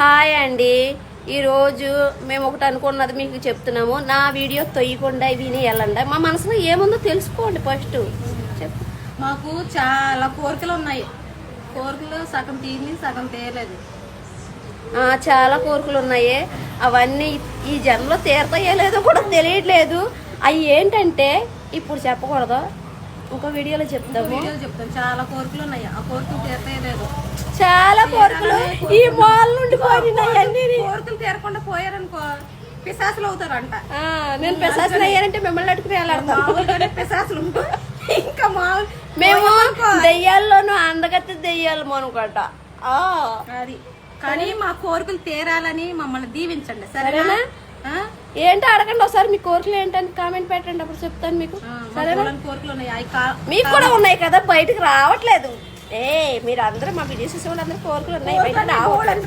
Hi అండి. ఈరోజు మేము ఒకటి అనుకున్నది మీకు చెప్తున్నాము. నా వీడియో తొయ్యకుండా విని వెళ్ళండి. మా మనసులో ఏముందో తెలుసుకోండి. ఫస్ట్ చెప్పు. మాకు చాలా కోరికలు ఉన్నాయి. కోరికలు సగం తీరి సగం తీరలేదు. చాలా కోరికలు ఉన్నాయి. అవన్నీ ఈ జన్మలో తీరతాయో లేదో కూడా తెలియట్లేదు. అవి ఏంటంటే ఇప్పుడు చెప్పకూడదు, ఇంకో వీడియోలో చెప్తాము. చాలా కోరికలు ఉన్నాయి. ఆ కోరికలు తీరతాయో లేదు. చాలా కోరికలు ఈ మాల్ నుండి పోయినాయి. కోరికలు తీరకుండా పోయారనుకో పిశాసులు అవుతారంట. నేను పిశాసులు అయ్యారంటే మిమ్మల్ని అట్టుకుని వెళ్ళాడతాను. పిశాసులు ఇంకా మేము దెయ్యాల్లోనూ అందగత్తి దెయ్యాలు అనుకుంట. అది కానీ మా కోరికలు తీరాలని మమ్మల్ని దీవించండి, సరేనా? ఏంటో అడగండి ఒకసారి. మీ కోరికలు ఏంటని కామెంట్ పెట్టండి, అప్పుడు చెప్తాను మీకు. సరేనా? కోరికలు ఉన్నాయి, మీకు కూడా ఉన్నాయి కదా, బయటకు రావట్లేదు. మీరు అందరూ మా వీడియోస్ వాళ్ళందరూ కోరికలు ఉన్నాయి, బయట రావట్లేదు.